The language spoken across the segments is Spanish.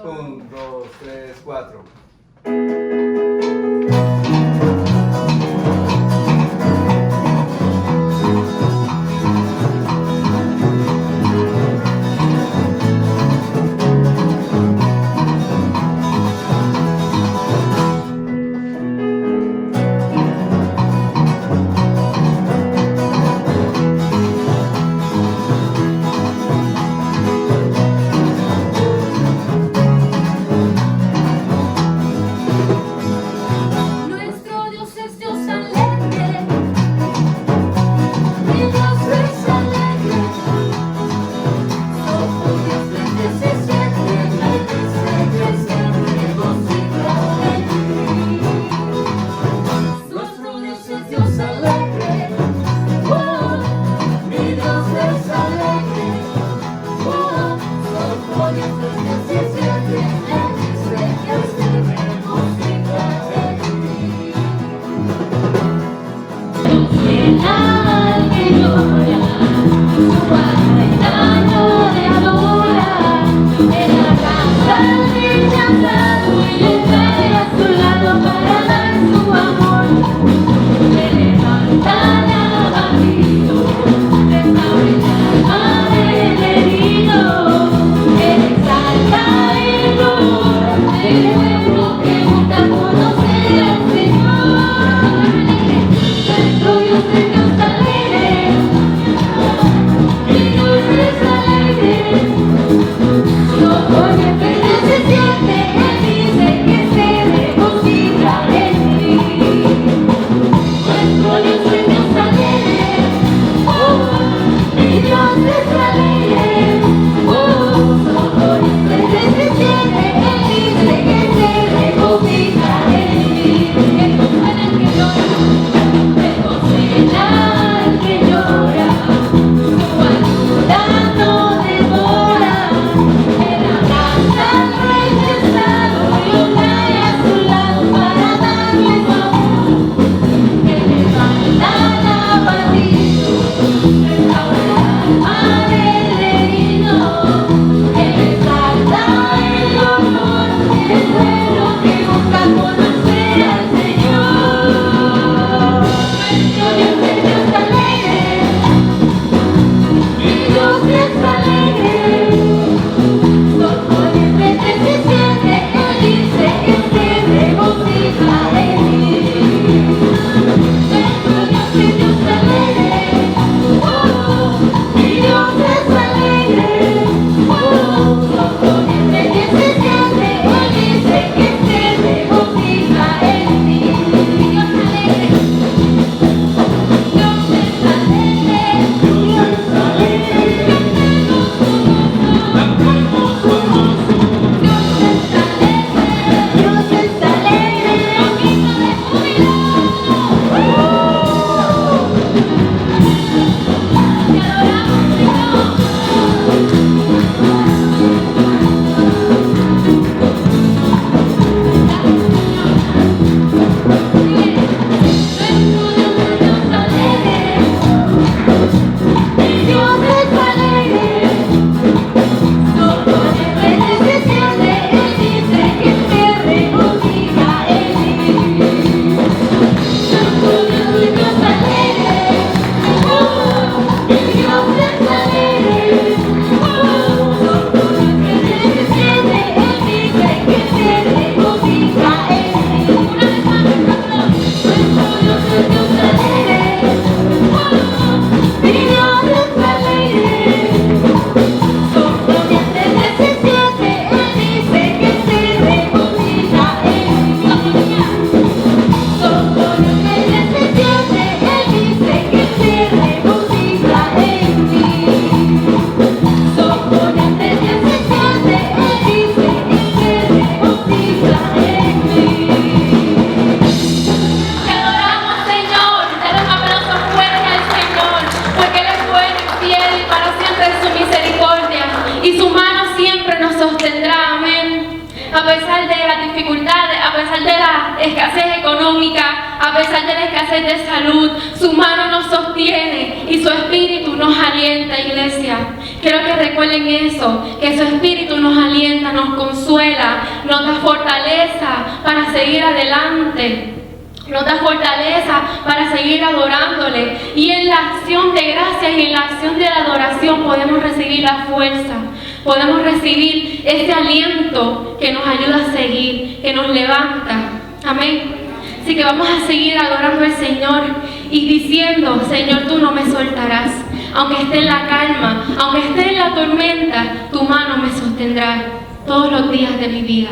1, 2, 3, 4. escasez económica, a pesar de la escasez de salud, su mano nos sostiene y su espíritu nos alienta, iglesia. Quiero que recuerden eso, que su Espíritu nos alienta, nos consuela, nos da fortaleza para seguir adelante. Nos da fortaleza para seguir adorándole. Y en la acción de gracias y en la acción de la adoración podemos recibir la fuerza. Podemos recibir ese aliento que nos ayuda a seguir, que nos levanta. Amén. Así que vamos a seguir adorando al Señor y diciendo: Señor, tú no me soltarás. Aunque esté en la calma, aunque esté en la tormenta, tu mano me sostendrá todos los días de mi vida.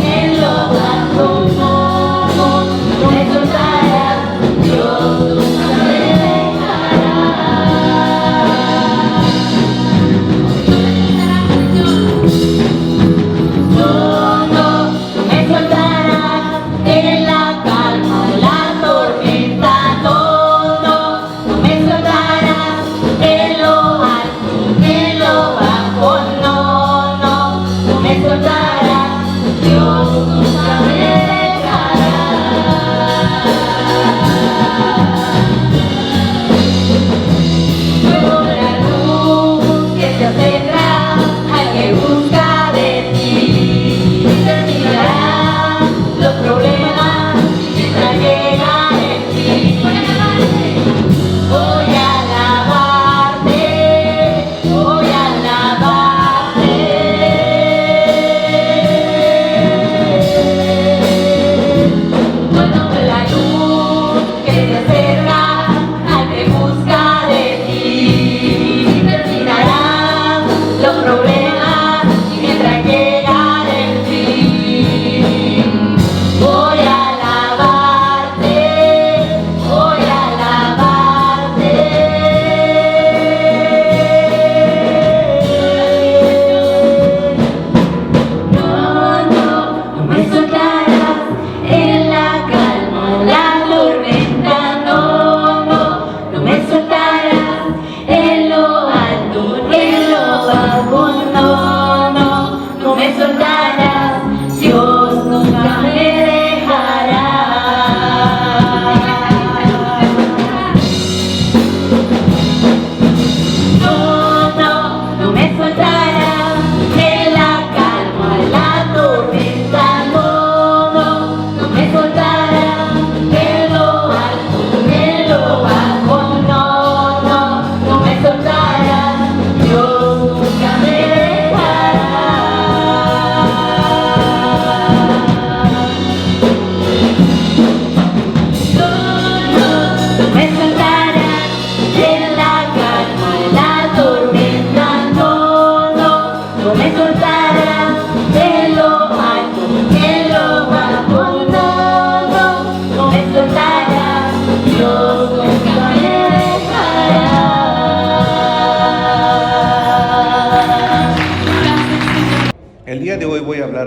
En lo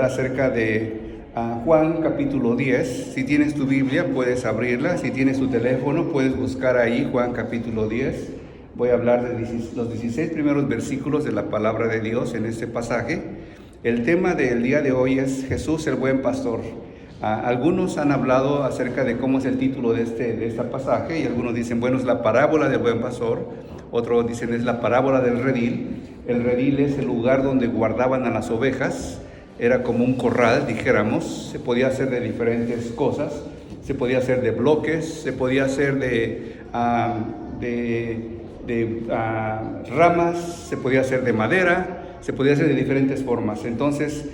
acerca de Juan capítulo 10. Si tienes tu Biblia puedes abrirla, si tienes tu teléfono puedes buscar ahí Juan capítulo 10. Voy a hablar de los 16 primeros versículos de la palabra de Dios en este pasaje. El tema del día de hoy es Jesús el buen pastor. Algunos han hablado acerca de cómo es el título de este pasaje, y algunos dicen, bueno, es la parábola del buen pastor. Otros dicen, es la parábola del redil. El redil es el lugar donde guardaban a las ovejas. Era como un corral, dijéramos. Se podía hacer de diferentes cosas. Se podía hacer de bloques, se podía hacer de ramas, se podía hacer de madera, se podía hacer de diferentes formas. Entonces,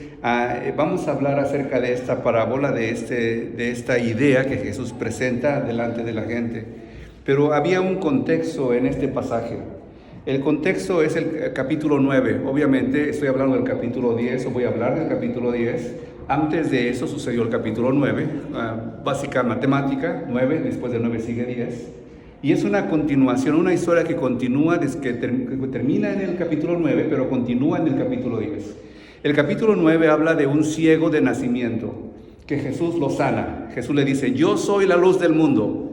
vamos a hablar acerca de esta parábola, de esta idea que Jesús presenta delante de la gente. Pero había un contexto en este pasaje. El contexto es el capítulo 9. Obviamente estoy hablando del capítulo 10, o voy a hablar del capítulo 10. Antes de eso sucedió el capítulo 9, básica matemática, 9, después de 9 sigue 10. Y es una continuación, una historia que continúa desde que termina en el capítulo 9, pero continúa en el capítulo 10. El capítulo 9 habla de un ciego de nacimiento, que Jesús lo sana. Jesús le dice, yo soy la luz del mundo.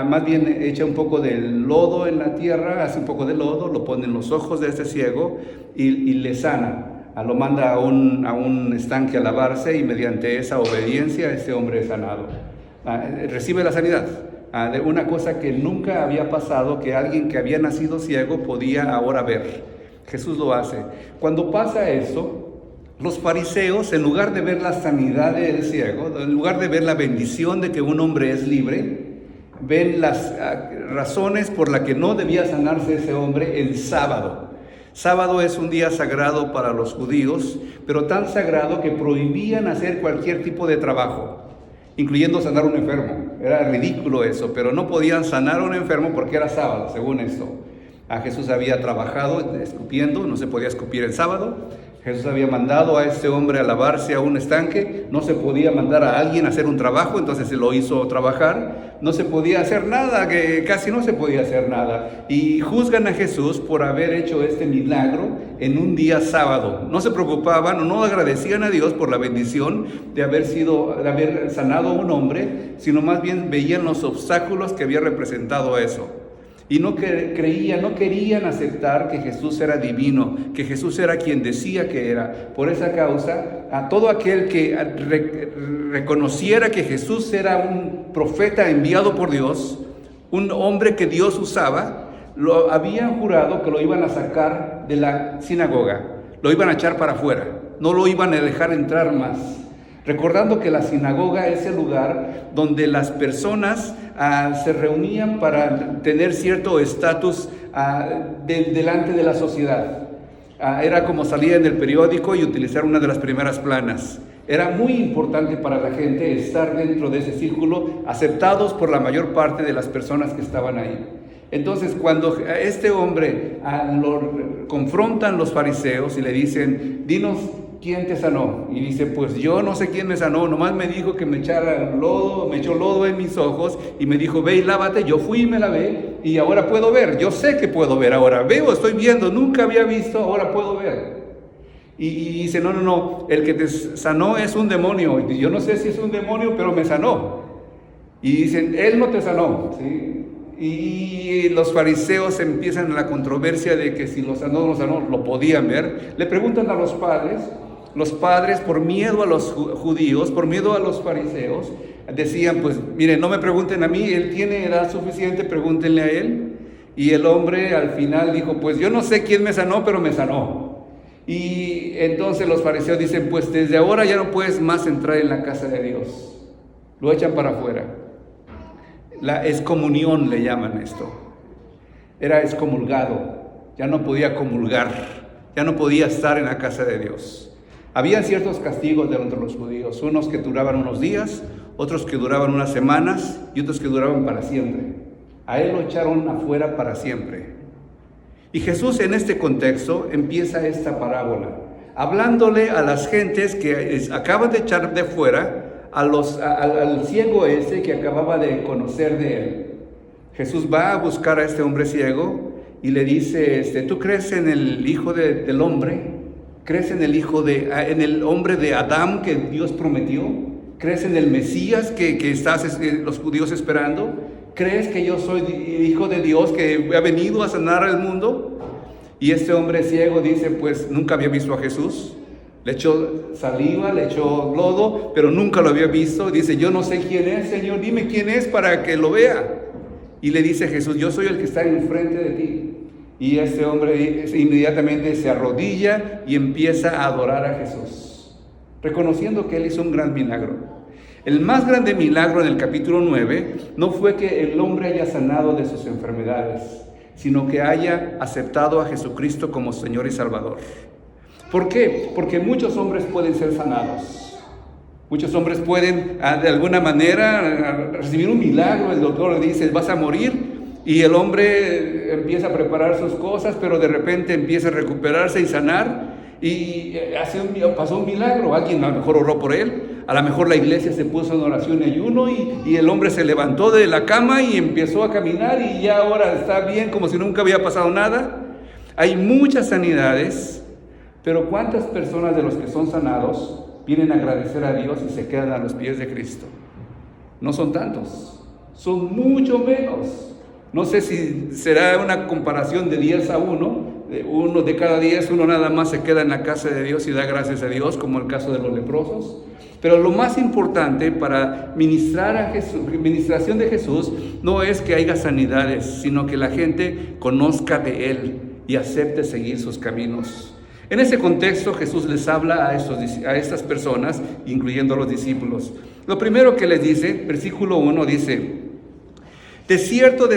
Más bien echa un poco de lodo en la tierra, hace un poco de lodo, lo pone en los ojos de este ciego y le sana. Lo manda a un estanque a lavarse, y mediante esa obediencia este hombre es sanado. Recibe la sanidad. De una cosa que nunca había pasado, que alguien que había nacido ciego podía ahora ver. Jesús lo hace. Cuando pasa esto, los fariseos, en lugar de ver la sanidad del ciego, en lugar de ver la bendición de que un hombre es libre, ven las razones por las que no debía sanarse ese hombre el sábado. Sábado es un día sagrado para los judíos, pero tan sagrado que prohibían hacer cualquier tipo de trabajo, incluyendo sanar a un enfermo. Era ridículo eso, pero no podían sanar a un enfermo porque era sábado, según esto. Jesús había trabajado escupiendo, no se podía escupir el sábado. Jesús había mandado a este hombre a lavarse a un estanque, no se podía mandar a alguien a hacer un trabajo, entonces se lo hizo trabajar. No se podía hacer nada, que casi no se podía hacer nada. Y juzgan a Jesús por haber hecho este milagro en un día sábado. No se preocupaban o no agradecían a Dios por la bendición de haber sanado a un hombre, sino más bien veían los obstáculos que había representado eso. Y no querían aceptar que Jesús era divino, que Jesús era quien decía que era. Por esa causa, a todo aquel que reconociera que Jesús era un profeta enviado por Dios, un hombre que Dios usaba, lo habían jurado que lo iban a sacar de la sinagoga, lo iban a echar para afuera, no lo iban a dejar entrar más. Recordando que la sinagoga es el lugar donde las personas se reunían para tener cierto estatus delante de la sociedad. Era como salir en el periódico y utilizar una de las primeras planas. Era muy importante para la gente estar dentro de ese círculo, aceptados por la mayor parte de las personas que estaban ahí. Entonces, cuando a este hombre lo confrontan los fariseos y le dicen, dinos, ¿quién te sanó? Y dice, pues yo no sé quién me sanó, nomás me dijo que me echara lodo, me echó lodo en mis ojos y me dijo, ve y lávate. Yo fui y me lavé y ahora puedo ver. Yo sé que puedo ver ahora. Veo, estoy viendo, nunca había visto, ahora puedo ver. Y dice, no, el que te sanó es un demonio. Y yo no sé si es un demonio, pero me sanó. Y dicen, él no te sanó, ¿sí? Y los fariseos empiezan la controversia de que si lo sanó o no sanó, lo podían ver. Le preguntan a los padres por miedo a los judíos, por miedo a los fariseos, decían, pues miren, no me pregunten a mí, él tiene edad suficiente, pregúntenle a él. Y el hombre al final dijo, pues yo no sé quién me sanó, pero me sanó. Y entonces los fariseos dicen, pues desde ahora ya no puedes más entrar en la casa de Dios. Lo echan para afuera. La excomunión le llaman esto. Era excomulgado, ya no podía comulgar, ya no podía estar en la casa de Dios. Habían ciertos castigos dentro de los judíos, unos que duraban unos días, otros que duraban unas semanas y otros que duraban para siempre. A él lo echaron afuera para siempre. Y Jesús en este contexto empieza esta parábola, hablándole a las gentes que acaban de echar de fuera, al ciego ese que acababa de conocer de él. Jesús va a buscar a este hombre ciego y le dice, ¿tú crees en el Hijo del Hombre? ¿Crees en en el hombre de Adán que Dios prometió? ¿Crees en el Mesías que estás los judíos esperando? ¿Crees que yo soy hijo de Dios que ha venido a sanar al mundo? Y este hombre ciego dice, pues nunca había visto a Jesús. Le echó saliva, le echó lodo, pero nunca lo había visto. Dice, yo no sé quién es, Señor, dime quién es para que lo vea. Y le dice Jesús, yo soy el que está enfrente de ti. Y este hombre inmediatamente se arrodilla y empieza a adorar a Jesús, reconociendo que él hizo un gran milagro. El más grande milagro en el capítulo 9 no fue que el hombre haya sanado de sus enfermedades, sino que haya aceptado a Jesucristo como Señor y Salvador. ¿Por qué? Porque muchos hombres pueden ser sanados. Muchos hombres pueden, de alguna manera, recibir un milagro. El doctor le dice, vas a morir. Y el hombre empieza a preparar sus cosas, pero de repente empieza a recuperarse y sanar. Y pasó un milagro. Alguien a lo mejor oró por él. A lo mejor la iglesia se puso en oración y ayuno. Y el hombre se levantó de la cama y empezó a caminar. Y ya ahora está bien, como si nunca había pasado nada. Hay muchas sanidades. Pero ¿cuántas personas de los que son sanados vienen a agradecer a Dios y se quedan a los pies de Cristo? No son tantos. Son mucho menos. No sé si será una comparación de 10 a 1. Uno de cada 10, uno nada más se queda en la casa de Dios y da gracias a Dios, como el caso de los leprosos. Pero lo más importante para ministración de Jesús no es que haya sanidades, sino que la gente conozca de Él y acepte seguir sus caminos. En ese contexto Jesús les habla a estas personas, incluyendo a los discípulos. Lo primero que les dice, versículo 1 dice, de cierto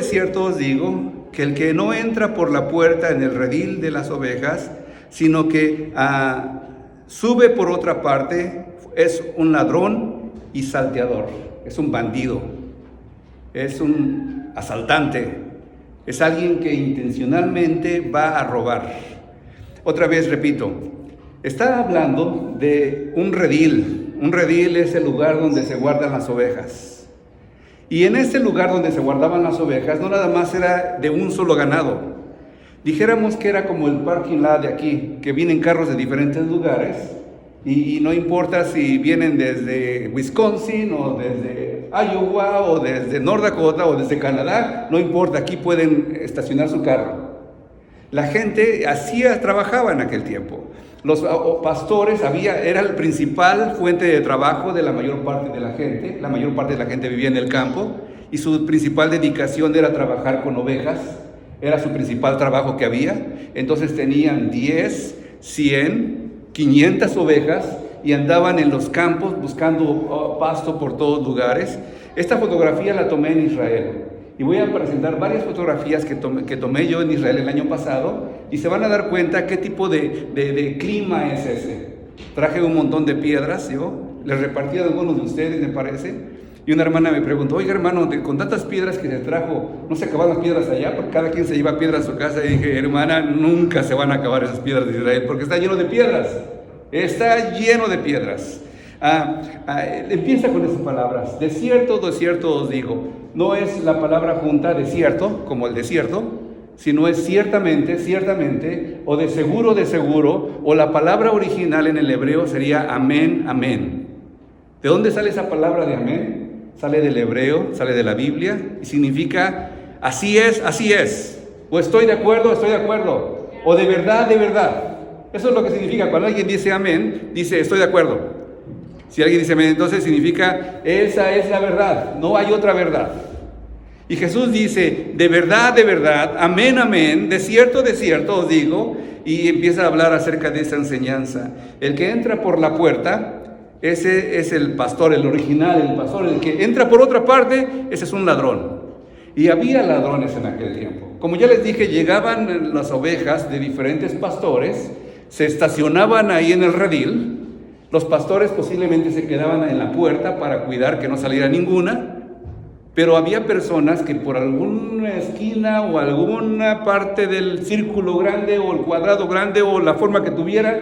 os digo, que el que no entra por la puerta en el redil de las ovejas, sino que sube por otra parte, es un ladrón y salteador, es un bandido, es un asaltante, es alguien que intencionalmente va a robar. Otra vez repito, está hablando de un redil. Un redil es el lugar donde se guardan las ovejas. Y en este lugar donde se guardaban las ovejas, no nada más era de un solo ganado. Dijéramos que era como el parking lot de aquí, que vienen carros de diferentes lugares, y no importa si vienen desde Wisconsin, o desde Iowa, o desde North Dakota, o desde Canadá, no importa, aquí pueden estacionar su carro. La gente trabajaba en aquel tiempo. Los pastores era la principal fuente de trabajo de la mayor parte de la gente. La mayor parte de la gente vivía en el campo y su principal dedicación era trabajar con ovejas. Era su principal trabajo que había. Entonces tenían 10, 100, 500 ovejas y andaban en los campos buscando pasto por todos lugares. Esta fotografía la tomé en Israel. Y voy a presentar varias fotografías que tomé yo en Israel el año pasado y se van a dar cuenta qué tipo de clima es ese. Traje un montón de piedras, les repartí a algunos de ustedes, me parece, y una hermana me preguntó, oiga hermano, con tantas piedras que se trajo, ¿no se acaban las piedras allá? Porque cada quien se lleva piedras a su casa. Y dije, hermana, nunca se van a acabar esas piedras de Israel porque está lleno de piedras. Está lleno de piedras. Empieza con esas palabras. De cierto os digo. No es la palabra junta desierto, como el desierto, sino es ciertamente, o de seguro, o la palabra original en el hebreo sería amén, amén. ¿De dónde sale esa palabra de amén? Sale del hebreo, sale de la Biblia, y significa así es, o estoy de acuerdo, o de verdad. Eso es lo que significa. Cuando alguien dice amén, dice estoy de acuerdo. Si alguien dice amén, entonces significa esa es la verdad, no hay otra verdad. Y Jesús dice, de verdad, amén, amén, de cierto os digo, y empieza a hablar acerca de esa enseñanza. El que entra por la puerta, ese es el pastor, el original, el pastor. El que entra por otra parte, ese es un ladrón. Y había ladrones en aquel tiempo. Como ya les dije, llegaban las ovejas de diferentes pastores, se estacionaban ahí en el redil. Los pastores posiblemente se quedaban en la puerta para cuidar que no saliera ninguna, pero había personas que por alguna esquina o alguna parte del círculo grande o el cuadrado grande o la forma que tuviera,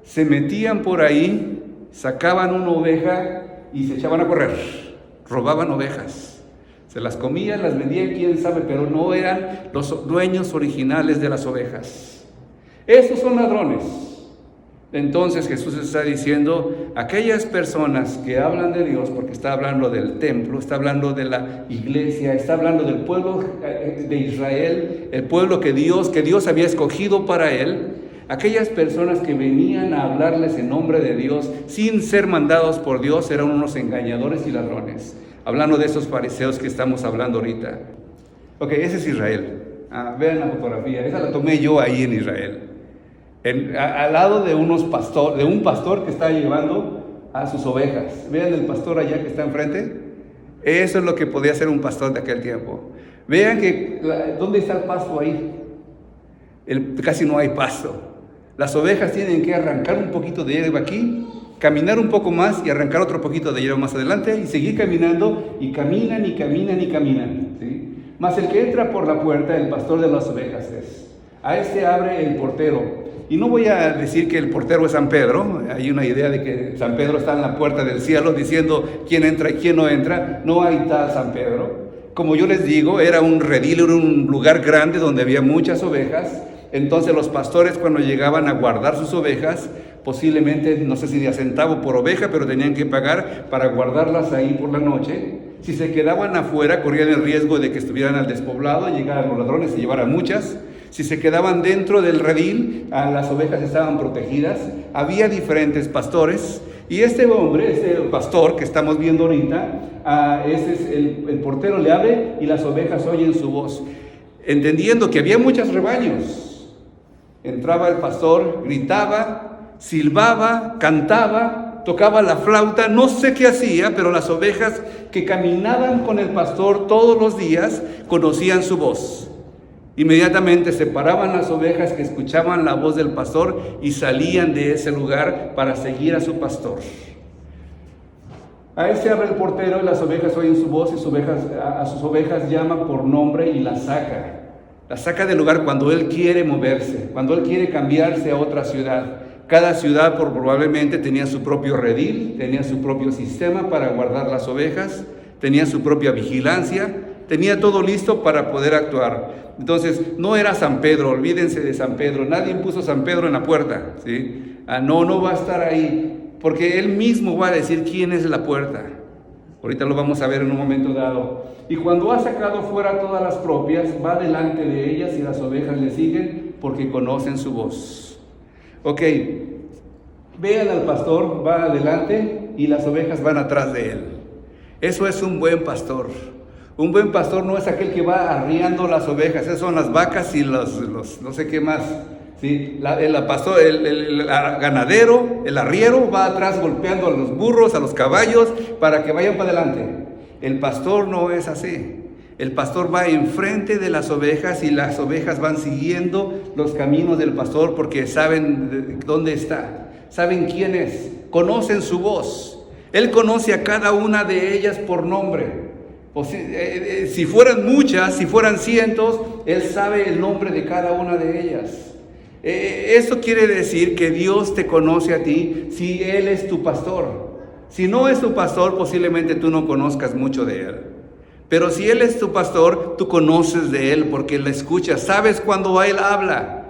se metían por ahí, sacaban una oveja y se echaban a correr, robaban ovejas, se las comían, las vendían, quién sabe, pero no eran los dueños originales de las ovejas. Estos son ladrones. Entonces Jesús está diciendo, aquellas personas que hablan de Dios, porque está hablando del templo, está hablando de la iglesia, está hablando del pueblo de Israel, el pueblo que Dios había escogido para él, aquellas personas que venían a hablarles en nombre de Dios sin ser mandados por Dios eran unos engañadores y ladrones. Hablando de esos fariseos que estamos hablando ahorita. Ok, ese es Israel. Vean la fotografía, esa la tomé yo ahí en Israel. Al lado de un pastor que está llevando a sus ovejas. Vean el pastor allá que está enfrente. Eso es lo que podía ser un pastor de aquel tiempo. Vean ¿dónde está el pasto ahí? Casi no hay pasto. Las ovejas tienen que arrancar un poquito de hierba aquí, caminar un poco más y arrancar otro poquito de hierba más adelante y seguir caminando, y caminan y caminan y caminan, ¿sí? Mas el que entra por la puerta, el pastor de las ovejas es. A este abre el portero. Y no voy a decir que el portero es San Pedro. Hay una idea de que San Pedro está en la puerta del cielo diciendo quién entra y quién no entra. No hay tal San Pedro. Como yo les digo, era un redil, era un lugar grande donde había muchas ovejas. Entonces los pastores, cuando llegaban a guardar sus ovejas, posiblemente, no sé si de a centavo por oveja, pero tenían que pagar para guardarlas ahí por la noche. Si se quedaban afuera, corrían el riesgo de que estuvieran al despoblado, llegaran los ladrones y llevaran muchas. Si se quedaban dentro del redil, las ovejas estaban protegidas. Había diferentes pastores. Y este hombre, este pastor que estamos viendo ahorita, ese es el portero, le abre y las ovejas oyen su voz. Entendiendo que había muchos rebaños. Entraba el pastor, gritaba, silbaba, cantaba, tocaba la flauta, no sé qué hacía, pero las ovejas que caminaban con el pastor todos los días conocían su voz. Inmediatamente separaban las ovejas que escuchaban la voz del pastor y salían de ese lugar para seguir a su pastor. A ese abre el portero y las ovejas oyen su voz y a sus ovejas llama por nombre y las saca. Las saca del lugar cuando él quiere moverse, cuando él quiere cambiarse a otra ciudad. Cada ciudad probablemente tenía su propio redil, tenía su propio sistema para guardar las ovejas, tenía su propia vigilancia, tenía todo listo para poder actuar. Entonces, no era San Pedro, olvídense de San Pedro, nadie puso San Pedro en la puerta, ¿sí? No va a estar ahí, porque él mismo va a decir quién es la puerta. Ahorita lo vamos a ver en un momento dado. Y cuando ha sacado fuera todas las propias, va delante de ellas y las ovejas le siguen porque conocen su voz. Ok, vean al pastor, va adelante y las ovejas van atrás de él. Eso es un buen pastor. Un buen pastor no es aquel que va arriando las ovejas, esas son las vacas y los no sé qué más. ¿Sí? El ganadero, el arriero va atrás golpeando a los burros, a los caballos para que vayan para adelante. El pastor no es así. El pastor va enfrente de las ovejas y las ovejas van siguiendo los caminos del pastor porque saben dónde está, saben quién es, conocen su voz. Él conoce a cada una de ellas por nombre. Si fueran muchas, si fueran cientos, él sabe el nombre de cada una de ellas. Esto quiere decir que Dios te conoce a ti si Él es tu pastor. Si no es tu pastor, posiblemente tú no conozcas mucho de Él. Pero si Él es tu pastor, tú conoces de Él porque le escuchas, sabes cuando Él habla.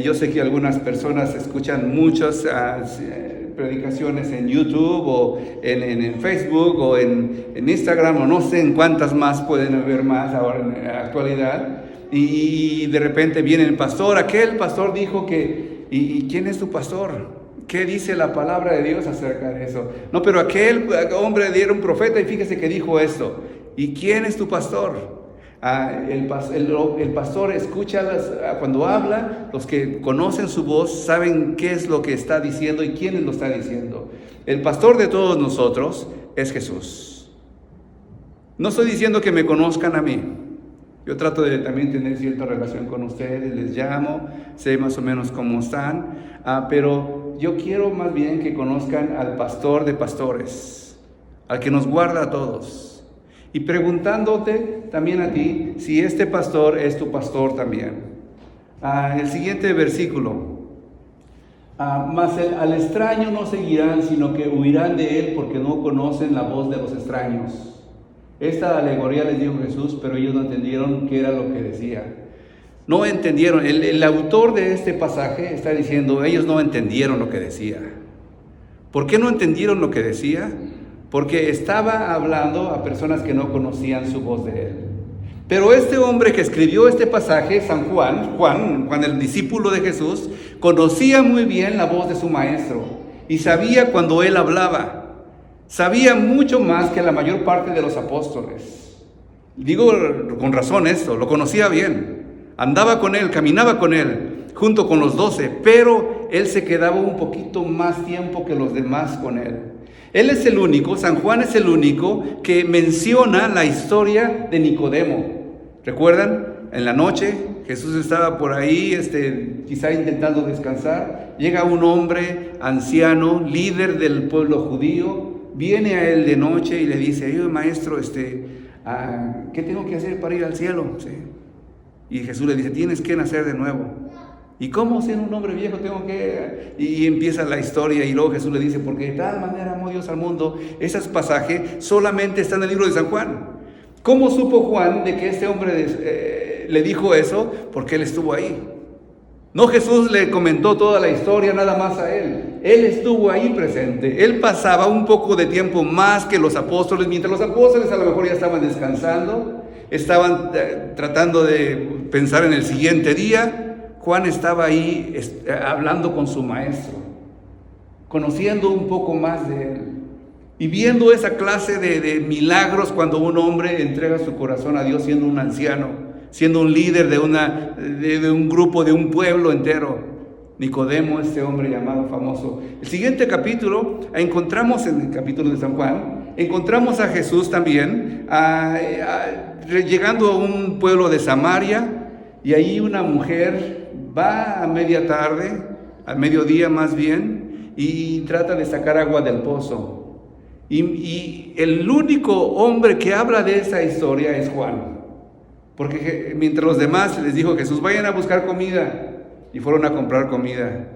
Yo sé que algunas personas escuchan muchas predicaciones en YouTube o en Facebook o en Instagram o no sé en cuántas más pueden haber más ahora en la actualidad. Y de repente viene el pastor, aquel pastor dijo que, ¿y quién es tu pastor? ¿Qué dice la palabra de Dios acerca de eso? No, pero aquel hombre era un profeta y fíjese que dijo esto. ¿Y quién es tu pastor? El pastor escucha cuando habla, los que conocen su voz saben qué es lo que está diciendo y quién lo está diciendo. El pastor de todos nosotros es Jesús. No estoy diciendo que me conozcan a mí. Yo trato de también tener cierta relación con ustedes, les llamo, sé más o menos cómo están, pero yo quiero más bien que conozcan al pastor de pastores, al que nos guarda a todos. Y preguntándote también a ti si este pastor es tu pastor también. El siguiente versículo. Mas al extraño no seguirán, sino que huirán de él porque no conocen la voz de los extraños. Esta alegoría les dijo Jesús, pero ellos no entendieron qué era lo que decía. No entendieron. El autor de este pasaje está diciendo, ellos no entendieron lo que decía. ¿Por qué no entendieron lo que decía? Porque estaba hablando a personas que no conocían su voz de él. Pero este hombre que escribió este pasaje, San Juan, el discípulo de Jesús, conocía muy bien la voz de su maestro y sabía cuando él hablaba. Sabía mucho más que la mayor parte de los apóstoles. Digo con razón esto, lo conocía bien. Andaba con él, caminaba con él, junto con los 12, pero él se quedaba un poquito más tiempo que los demás con él. Él es el único, San Juan es el único que menciona la historia de Nicodemo. ¿Recuerdan? En la noche Jesús estaba por ahí, quizá intentando descansar. Llega un hombre anciano, líder del pueblo judío, viene a él de noche y le dice, maestro, ¿qué tengo que hacer para ir al cielo? Sí. Y Jesús le dice, tienes que nacer de nuevo. ¿Y cómo siendo un hombre viejo tengo que...? Y empieza la historia y luego Jesús le dice, porque de tal manera amó Dios al mundo. Esos pasajes solamente están en el libro de San Juan. ¿Cómo supo Juan de que este hombre le dijo eso? Porque él estuvo ahí. No Jesús le comentó toda la historia nada más a él. Él estuvo ahí presente. Él pasaba un poco de tiempo más que los apóstoles. Mientras los apóstoles a lo mejor ya estaban descansando, estaban tratando de pensar en el siguiente día, Juan estaba ahí hablando con su maestro, conociendo un poco más de él. Y viendo esa clase de milagros cuando un hombre entrega su corazón a Dios siendo un anciano, siendo un líder de un grupo, de un pueblo entero. Nicodemo, este hombre llamado famoso. El siguiente capítulo, encontramos en el capítulo de San Juan, encontramos a Jesús también, llegando a un pueblo de Samaria, y ahí una mujer va a media tarde, al mediodía más bien, y trata de sacar agua del pozo. Y el único hombre que habla de esa historia es Juan. Porque mientras los demás les dijo Jesús, vayan a buscar comida. Y fueron a comprar comida.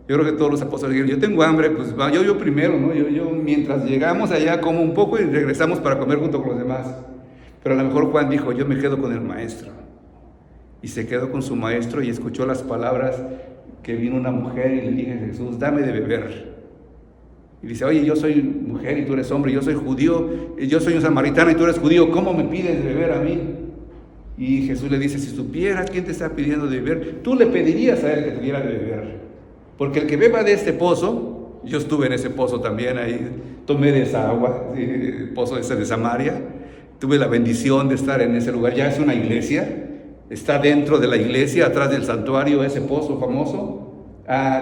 Yo creo que todos los apóstoles dijeron, yo tengo hambre, pues yo primero, ¿no? Yo mientras llegamos allá como un poco y regresamos para comer junto con los demás. Pero a lo mejor Juan dijo, yo me quedo con el maestro. Y se quedó con su maestro y escuchó las palabras que vino una mujer y le dije a Jesús, dame de beber. Y dice, oye, yo soy mujer y tú eres hombre, yo soy judío, yo soy un samaritano y tú eres judío, ¿cómo me pides de beber a mí? Y Jesús le dice, si supieras quién te está pidiendo de beber, tú le pedirías a él que te diera de beber. Porque el que beba de este pozo, yo estuve en ese pozo también, ahí tomé de esa agua, el pozo ese de Samaria, tuve la bendición de estar en ese lugar, ya es una iglesia, está dentro de la iglesia, atrás del santuario, ese pozo famoso,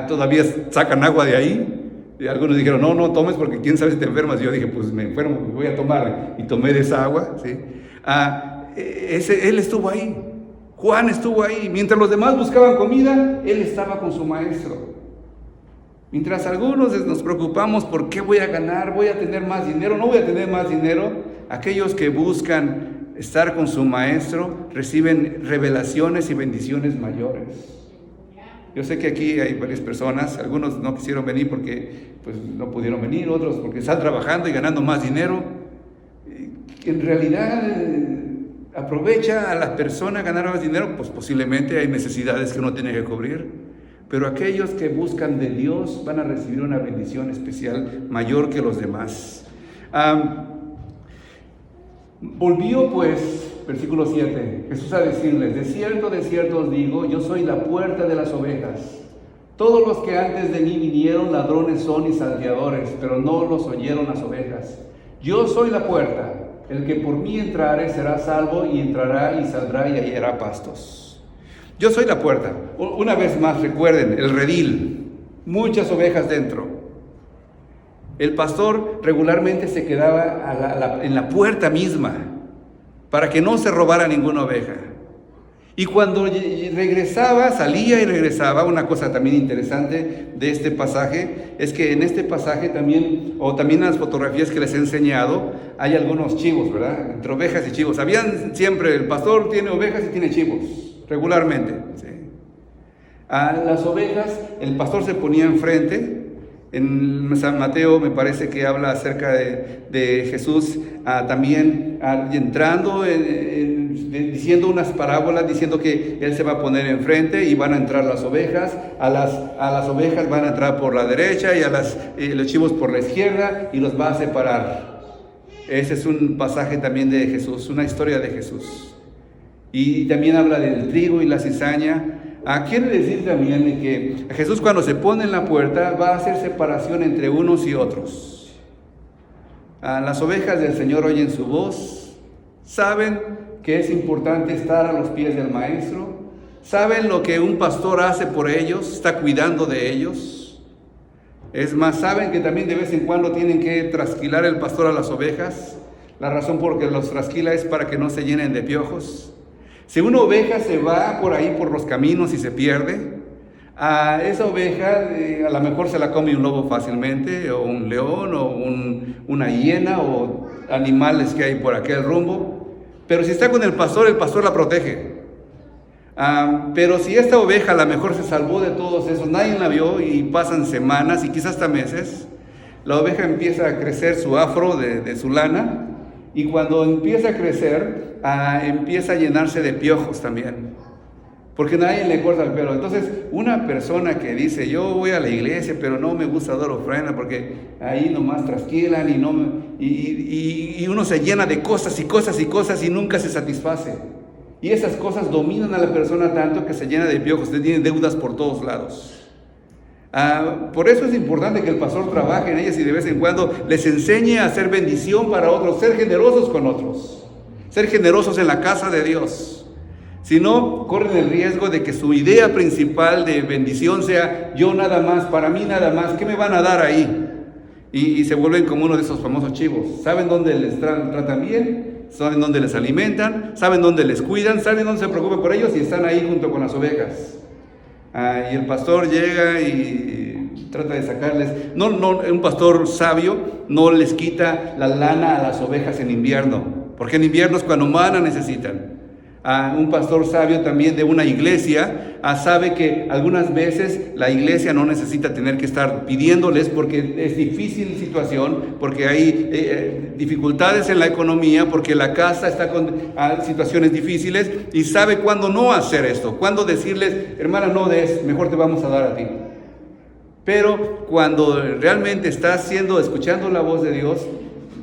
todavía sacan agua de ahí. Y algunos dijeron, no tomes porque quién sabe si te enfermas. Y yo dije, pues me enfermo, voy a tomar. Y tomé de esa agua, ¿sí? Él estuvo ahí, Juan estuvo ahí. Mientras los demás buscaban comida, él estaba con su maestro. Mientras algunos nos preocupamos por qué voy a ganar, voy a tener más dinero, no voy a tener más dinero, aquellos que buscan estar con su maestro reciben revelaciones y bendiciones mayores. Yo sé que aquí hay varias personas, algunos no quisieron venir porque pues, no pudieron venir, otros porque están trabajando y ganando más dinero. En realidad, aprovecha a las personas ganar más dinero, pues posiblemente hay necesidades que uno tiene que cubrir. Pero aquellos que buscan de Dios van a recibir una bendición especial mayor que los demás. Volvió pues, versículo 7, Jesús a decirles, de cierto os digo, yo soy la puerta de las ovejas. Todos los que antes de mí vinieron ladrones son y salteadores, pero no los oyeron las ovejas. Yo soy la puerta, el que por mí entrare será salvo y entrará y saldrá y hallará pastos. Yo soy la puerta. Una vez más recuerden, el redil, muchas ovejas dentro. El pastor regularmente se quedaba en la puerta misma para que no se robara ninguna oveja. Y cuando regresaba, salía y regresaba, una cosa también interesante de este pasaje es que en este pasaje también, o también en las fotografías que les he enseñado, hay algunos chivos, ¿verdad? Entre ovejas y chivos. Habían siempre, el pastor tiene ovejas y tiene chivos, regularmente. ¿Sí? A las ovejas, el pastor se ponía enfrente. En San Mateo me parece que habla acerca de Jesús también entrando diciendo unas parábolas, diciendo que Él se va a poner enfrente y van a entrar las ovejas, a las ovejas van a entrar por la derecha y a los chivos por la izquierda y los va a separar. Ese es un pasaje también de Jesús, una historia de Jesús. Y también habla del trigo y la cizaña. Quiere decir también que Jesús, cuando se pone en la puerta, va a hacer separación entre unos y otros. Las ovejas del Señor oyen su voz, saben que es importante estar a los pies del Maestro, saben lo que un pastor hace por ellos, está cuidando de ellos. Es más, saben que también de vez en cuando tienen que trasquilar el pastor a las ovejas. La razón por la que los trasquila es para que no se llenen de piojos. Si una oveja se va por ahí por los caminos y se pierde, a esa oveja a lo mejor se la come un lobo fácilmente, o un león, o una hiena, o animales que hay por aquel rumbo. Pero si está con el pastor la protege. Pero si esta oveja a lo mejor se salvó de todos esos, nadie la vio y pasan semanas y quizás hasta meses, la oveja empieza a crecer su afro de su lana, y cuando empieza a crecer, empieza a llenarse de piojos también, porque nadie le corta el pelo. Entonces, una persona que dice, yo voy a la iglesia, pero no me gusta dar ofrenda, porque ahí nomás trasquilan y uno se llena de cosas y cosas y cosas y nunca se satisface. Y esas cosas dominan a la persona tanto que se llena de piojos, tiene deudas por todos lados. Por eso es importante que el pastor trabaje en ellas y de vez en cuando les enseñe a hacer bendición para otros, ser generosos con otros, ser generosos en la casa de Dios. Si no, corren el riesgo de que su idea principal de bendición sea yo nada más, para mí nada más, ¿qué me van a dar ahí? Y se vuelven como uno de esos famosos chivos. ¿Saben dónde les tratan bien? ¿Saben dónde les alimentan? ¿Saben dónde les cuidan? ¿Saben dónde se preocupan por ellos? Y están ahí junto con las ovejas. Y el pastor llega y trata de sacarles. No, un pastor sabio no les quita la lana a las ovejas en invierno, porque en invierno es cuando más la necesitan. Un pastor sabio también de una iglesia sabe que algunas veces la iglesia no necesita tener que estar pidiéndoles, porque es difícil situación, porque hay dificultades en la economía, porque la casa está con situaciones difíciles, y sabe cuándo no hacer esto, cuándo decirles, hermana, no des, mejor te vamos a dar a ti. Pero cuando realmente estás escuchando la voz de Dios,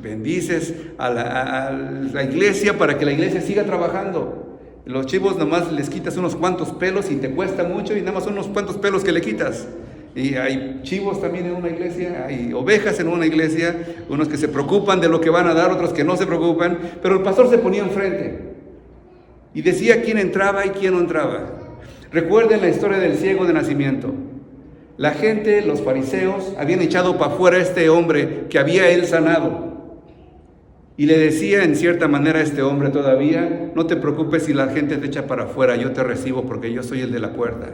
bendices a la iglesia para que la iglesia siga trabajando. Los chivos nomás les quitas unos cuantos pelos y te cuesta mucho, y nada más son unos cuantos pelos que le quitas. Y hay chivos también en una iglesia, hay ovejas en una iglesia, unos que se preocupan de lo que van a dar, otros que no se preocupan, pero el pastor se ponía enfrente y decía quién entraba y quién no entraba. Recuerden la historia del ciego de nacimiento. La gente, los fariseos, habían echado para afuera a este hombre que había él sanado. Y le decía en cierta manera a este hombre todavía, no te preocupes si la gente te echa para afuera, yo te recibo porque yo soy el de la puerta.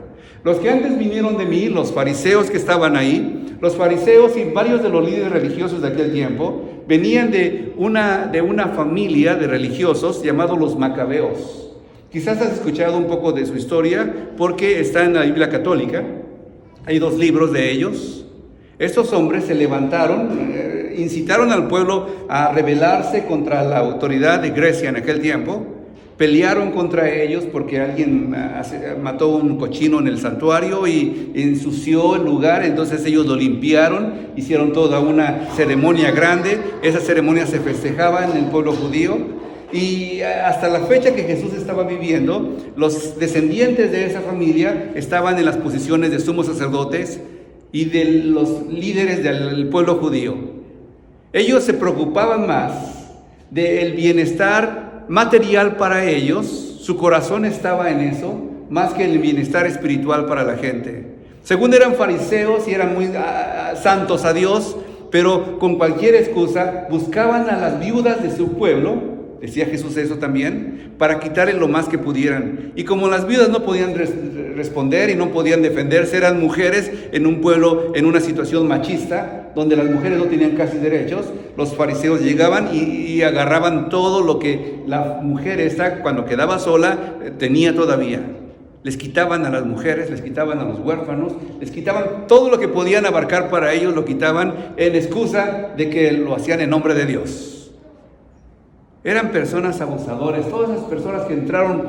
Los que antes vinieron de mí, los fariseos que estaban ahí, los fariseos y varios de los líderes religiosos de aquel tiempo, venían de una familia de religiosos llamados los macabeos. Quizás has escuchado un poco de su historia porque está en la Biblia católica, hay 2 libros de ellos. Estos hombres se levantaron, incitaron al pueblo a rebelarse contra la autoridad de Grecia en aquel tiempo, pelearon contra ellos porque alguien mató un cochino en el santuario y ensució el lugar. Entonces ellos lo limpiaron, hicieron toda una ceremonia grande. Esa ceremonia se festejaba en el pueblo judío, y hasta la fecha que Jesús estaba viviendo, los descendientes de esa familia estaban en las posiciones de sumos sacerdotes y de los líderes del pueblo judío. Ellos se preocupaban más del bienestar material para ellos, su corazón estaba en eso, más que el bienestar espiritual para la gente. Según eran fariseos y eran muy santos a Dios, pero con cualquier excusa buscaban a las viudas de su pueblo, decía Jesús eso también, para quitarle lo más que pudieran. Y como las viudas no podían responder y no podían defenderse, eran mujeres en un pueblo, en una situación machista, donde las mujeres no tenían casi derechos, los fariseos llegaban y agarraban todo lo que la mujer esta, cuando quedaba sola, tenía todavía. Les quitaban a las mujeres, les quitaban a los huérfanos, les quitaban todo lo que podían abarcar para ellos, lo quitaban en excusa de que lo hacían en nombre de Dios. Eran personas abusadores, todas esas personas que entraron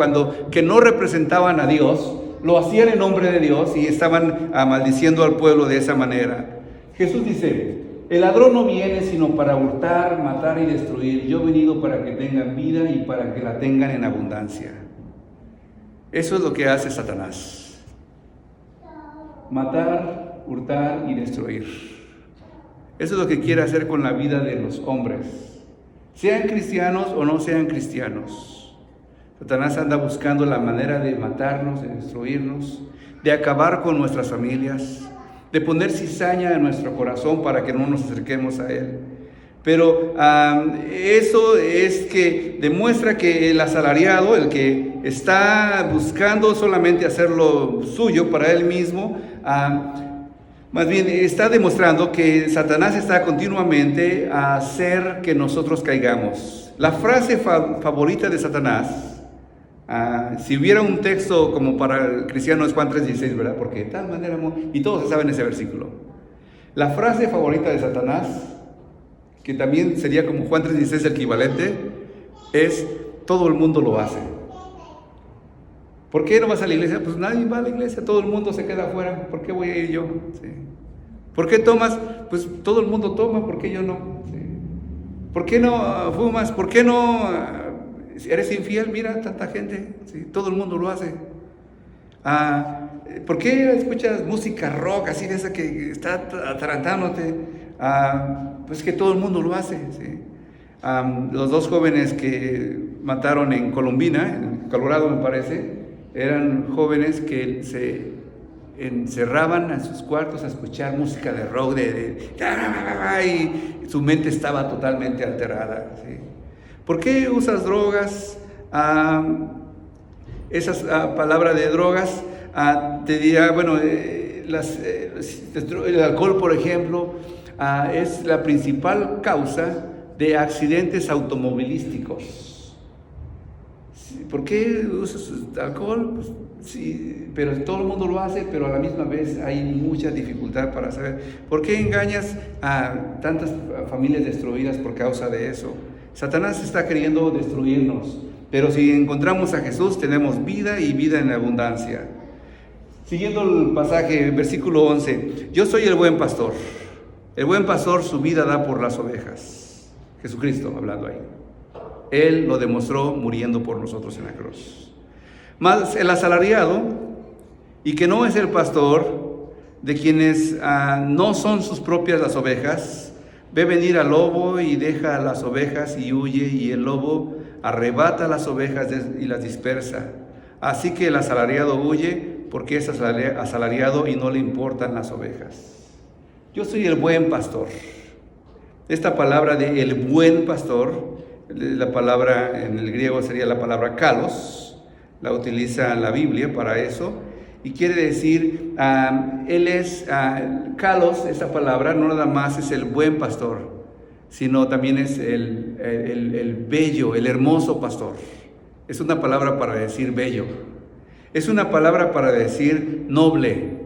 que no representaban a Dios, lo hacían en nombre de Dios y estaban maldiciendo al pueblo de esa manera. Jesús dice: el ladrón no viene sino para hurtar, matar y destruir. Yo he venido para que tengan vida y para que la tengan en abundancia. Eso es lo que hace Satanás: matar, hurtar y destruir. Eso es lo que quiere hacer con la vida de los hombres, sean cristianos o no sean cristianos. Satanás anda buscando la manera de matarnos, de destruirnos, de acabar con nuestras familias, de poner cizaña en nuestro corazón para que no nos acerquemos a Él. Pero eso es que demuestra que el asalariado, el que está buscando solamente hacer lo suyo para él mismo, más bien está demostrando que Satanás está continuamente a hacer que nosotros caigamos. La frase favorita de Satanás, si hubiera un texto como para el cristiano, es Juan 3:16, ¿verdad? Porque de tal manera, y todos saben ese versículo. La frase favorita de Satanás, que también sería como Juan 3:16 el equivalente, es: todo el mundo lo hace. ¿Por qué no vas a la iglesia? Pues nadie va a la iglesia, todo el mundo se queda afuera. ¿Por qué voy a ir yo? Sí. ¿Por qué tomas? Pues todo el mundo toma, ¿por qué yo no? Sí. ¿Por qué no fumas? ¿Por qué no eres infiel? Mira, tanta gente, sí, todo el mundo lo hace. ¿Por qué escuchas música rock así de esa que está atarantándote? Pues que todo el mundo lo hace, ¿sí? Los dos jóvenes que mataron en Columbina, en Colorado me parece, eran jóvenes que se encerraban en sus cuartos a escuchar música de rock, y su mente estaba totalmente alterada, ¿sí? ¿Por qué usas drogas? Esas palabras de drogas, te diría, bueno, el alcohol, por ejemplo, es la principal causa de accidentes automovilísticos. ¿Por qué usas alcohol? Pues, sí, pero todo el mundo lo hace, pero a la misma vez hay mucha dificultad para saber. ¿Por qué engañas a tantas familias destruidas por causa de eso? Satanás está queriendo destruirnos, pero si encontramos a Jesús tenemos vida y vida en abundancia. Siguiendo el pasaje, versículo 11: yo soy el buen pastor. El buen pastor su vida da por las ovejas. Jesucristo hablando ahí. Él lo demostró muriendo por nosotros en la cruz. Mas el asalariado, y que no es el pastor, de quienes no son sus propias las ovejas, ve venir al lobo y deja a las ovejas y huye, y el lobo arrebata las ovejas y las dispersa. Así que el asalariado huye porque es asalariado y no le importan las ovejas. Yo soy el buen pastor. Esta palabra de el buen pastor, la palabra en el griego sería la palabra kalos, la utiliza la Biblia para eso, y quiere decir, él es, kalos, esa palabra no nada más es el buen pastor, sino también es el bello, el hermoso pastor. Es una palabra para decir bello, es una palabra para decir noble,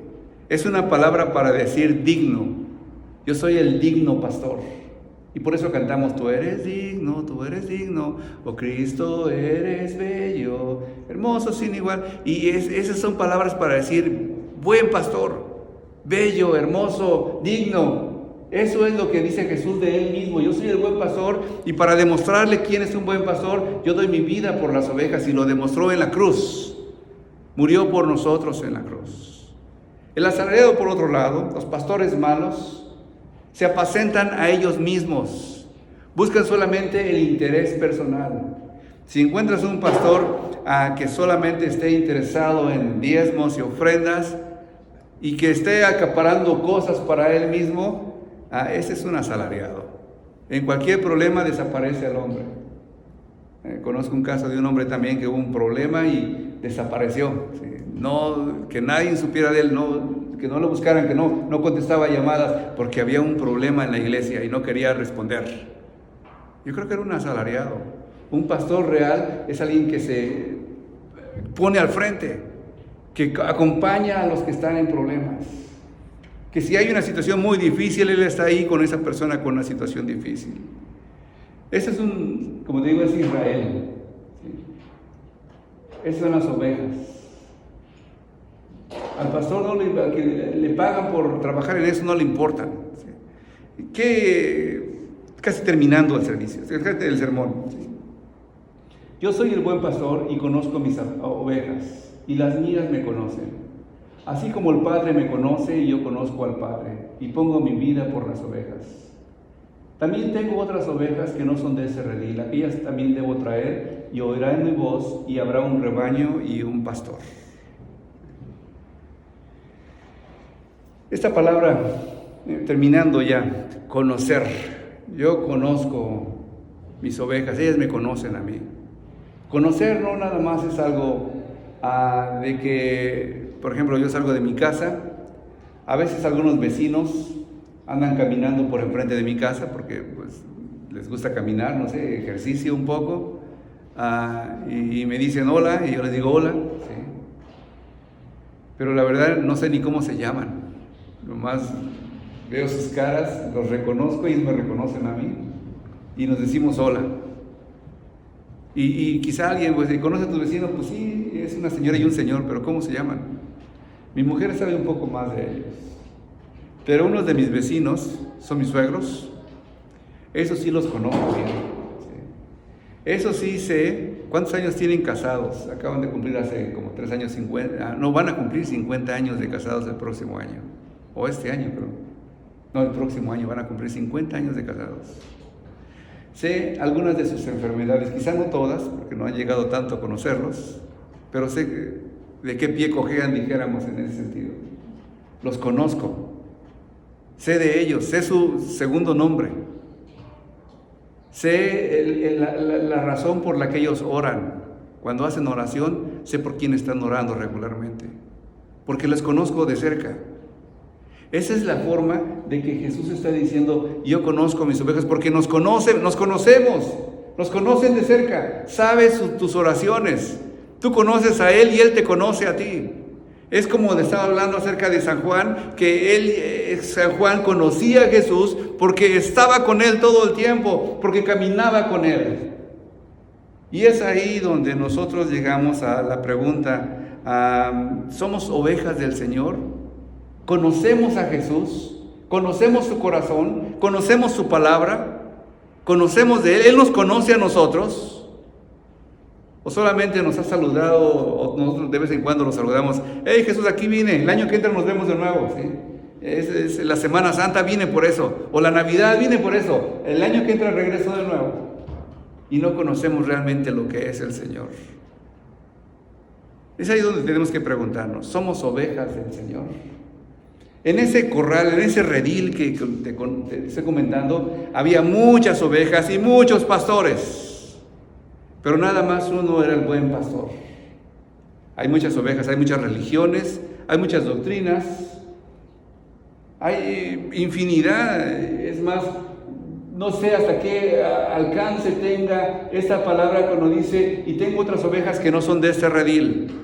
es una palabra para decir digno. Yo soy el digno pastor. Y por eso cantamos: tú eres digno, oh Cristo, eres bello, hermoso sin igual. Y esas son palabras para decir buen pastor, bello, hermoso, digno. Eso es lo que dice Jesús de Él mismo: yo soy el buen pastor, y para demostrarle quién es un buen pastor, yo doy mi vida por las ovejas, y lo demostró en la cruz. Murió por nosotros en la cruz. El asalariado, por otro lado, los pastores malos, se apacentan a ellos mismos, buscan solamente el interés personal. Si encuentras un pastor que solamente esté interesado en diezmos y ofrendas y que esté acaparando cosas para él mismo, ese es un asalariado. En cualquier problema desaparece al hombre. Conozco un caso de un hombre también que hubo un problema y desapareció, ¿sí? No, que nadie supiera de él, que no lo buscaran, que no contestaba llamadas porque había un problema en la iglesia y no quería responder. Yo creo que era un asalariado. Un pastor real es alguien que se pone al frente, que acompaña a los que están en problemas, que si hay una situación muy difícil, él está ahí con esa persona con una situación difícil. Ese es como te digo, es Israel. ¿Sí? Esas son las ovejas. Al pastor no le pagan por trabajar en eso, no le importa. ¿Sí? Casi terminando el servicio, el sermón. ¿Sí? Yo soy el buen pastor y conozco mis ovejas, y las mías me conocen. Así como el Padre me conoce y yo conozco al Padre, y pongo mi vida por las ovejas. También tengo otras ovejas que no son de ese redil, aquellas también debo traer, y oirán mi voz, y habrá un rebaño y un pastor. Esta palabra, terminando ya, conocer. Yo conozco mis ovejas, ellas me conocen a mí. Conocer no nada más es algo de que, por ejemplo, yo salgo de mi casa, a veces algunos vecinos andan caminando por enfrente de mi casa porque pues, les gusta caminar, no sé, ejercicio un poco, y me dicen hola, y yo les digo hola, ¿sí? Pero la verdad no sé ni cómo se llaman, nomás veo sus caras, los reconozco y ellos me reconocen a mí, y nos decimos hola. Y quizá alguien pues, conoce a tu vecino, pues sí, es una señora y un señor, pero ¿cómo se llaman? Mi mujer sabe un poco más de ellos. Pero unos de mis vecinos son mis suegros, esos sí los conozco bien. ¿Sí? Eso sí sé cuántos años tienen casados. Acaban de cumplir hace como 3 años, 50, no, van a cumplir 50 años de casados el próximo año, o este año creo. No, el próximo año van a cumplir 50 años de casados. Sé algunas de sus enfermedades, quizá no todas, porque no han llegado tanto a conocerlos, pero sé de qué pie cojean, dijéramos en ese sentido. Los conozco, sé de ellos, sé su segundo nombre, sé la razón por la que ellos oran. Cuando hacen oración, sé por quién están orando regularmente, porque les conozco de cerca. Esa es la forma de que Jesús está diciendo, yo conozco a mis ovejas, porque nos conocen, nos conocemos, nos conocen de cerca, sabes tus oraciones, tú conoces a Él y Él te conoce a ti. Es como estaba hablando acerca de San Juan, que San Juan conocía a Jesús porque estaba con Él todo el tiempo, porque caminaba con Él. Y es ahí donde nosotros llegamos a la pregunta, ¿somos ovejas del Señor? ¿Conocemos a Jesús? ¿Conocemos su corazón? ¿Conocemos su palabra? ¿Conocemos de Él? ¿Él nos conoce a nosotros? ¿O solamente nos ha saludado, o nosotros de vez en cuando lo saludamos? ¡Hey Jesús, aquí vine! El año que entra nos vemos de nuevo, ¿sí? Es la Semana Santa viene por eso, o la Navidad viene por eso. El año que entra regreso de nuevo. Y no conocemos realmente lo que es el Señor. Es ahí donde tenemos que preguntarnos, ¿somos ovejas del Señor? En ese corral, en ese redil que te estoy comentando, había muchas ovejas y muchos pastores, pero nada más uno era el buen pastor. Hay muchas ovejas, hay muchas religiones, hay muchas doctrinas, hay infinidad. Es más, no sé hasta qué alcance tenga esta palabra cuando dice, y tengo otras ovejas que no son de este redil.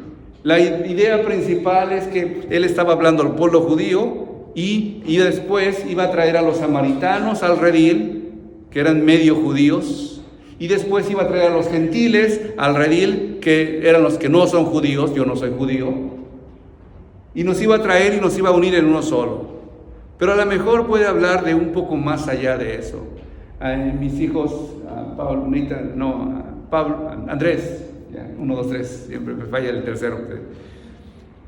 La idea principal es que él estaba hablando al pueblo judío y después iba a traer a los samaritanos al redil, que eran medio judíos, y después iba a traer a los gentiles al redil, que eran los que no son judíos, yo no soy judío, y nos iba a traer y nos iba a unir en uno solo. Pero a lo mejor puede hablar de un poco más allá de eso. Mis hijos, Andrés, 1, 2, 3, siempre me falla el tercero.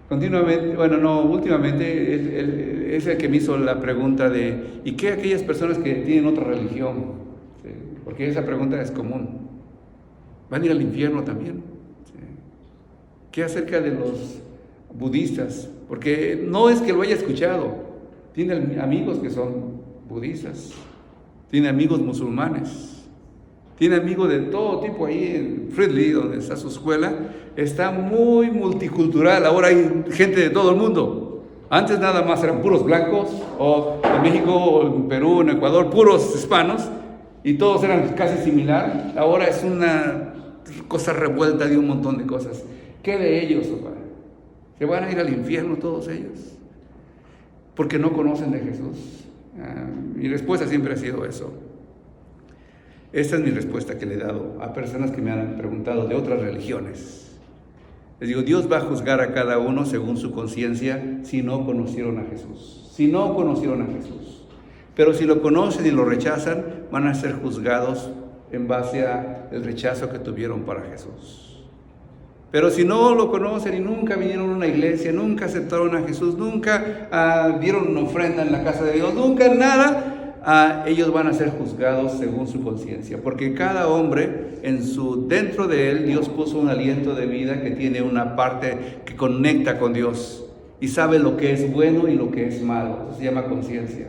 Continuamente, últimamente es el que me hizo la pregunta de ¿y qué aquellas personas que tienen otra religión? ¿Sí? Porque esa pregunta es común. ¿Van a ir al infierno también? ¿Sí? ¿Qué acerca de los budistas? Porque no es que lo haya escuchado, tiene amigos que son budistas, tiene amigos musulmanes, tiene amigos de todo tipo ahí en Fridley, donde está su escuela. Está muy multicultural, ahora hay gente de todo el mundo. Antes nada más eran puros blancos, o en México, en Perú, en Ecuador, puros hispanos, y todos eran casi similar. Ahora es una cosa revuelta de un montón de cosas. ¿Qué de ellos, papá? Se van a ir al infierno todos ellos, porque no conocen de Jesús. Mi respuesta siempre ha sido eso. Esta es mi respuesta que le he dado a personas que me han preguntado de otras religiones. Les digo, Dios va a juzgar a cada uno según su conciencia si no conocieron a Jesús. Si no conocieron a Jesús. Pero si lo conocen y lo rechazan, van a ser juzgados en base al rechazo que tuvieron para Jesús. Pero si no lo conocen y nunca vinieron a una iglesia, nunca aceptaron a Jesús, nunca dieron una ofrenda en la casa de Dios, nunca nada, ellos van a ser juzgados según su conciencia, porque cada hombre dentro de él Dios puso un aliento de vida que tiene una parte que conecta con Dios y sabe lo que es bueno y lo que es malo. Eso se llama conciencia.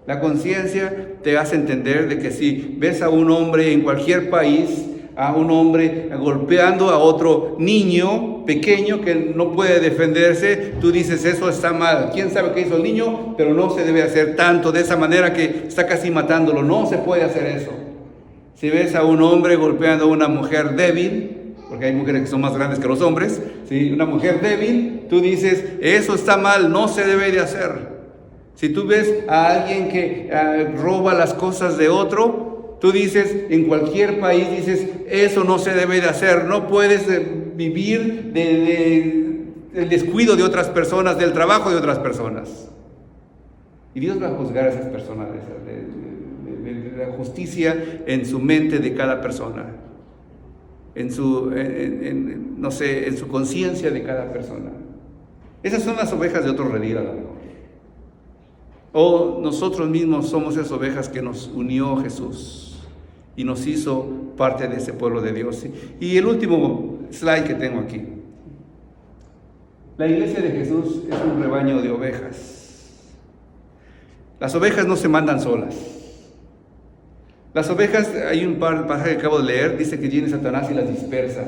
La conciencia te hace entender de que si ves a un hombre en cualquier país, a un hombre golpeando a otro niño pequeño que no puede defenderse, tú dices, eso está mal. ¿Quién sabe qué hizo el niño? Pero no se debe hacer tanto de esa manera que está casi matándolo. No se puede hacer eso. Si ves a un hombre golpeando a una mujer débil, porque hay mujeres que son más grandes que los hombres, ¿sí? Una mujer débil, tú dices, eso está mal, no se debe de hacer. Si tú ves a alguien que roba las cosas de otro, tú dices, en cualquier país dices, eso no se debe de hacer, no puedes vivir del descuido de otras personas, del trabajo de otras personas. Y Dios va a juzgar a esas personas, de la justicia en su mente de cada persona, en su conciencia de cada persona. Esas son las ovejas de otro redil, a lo mejor. O nosotros mismos somos esas ovejas que nos unió Jesús y nos hizo parte de ese pueblo de Dios. Y el último slide que tengo aquí. La iglesia de Jesús es un rebaño de ovejas. Las ovejas no se mandan solas. Las ovejas, hay un pasaje que acabo de leer, dice que viene Satanás y las dispersa.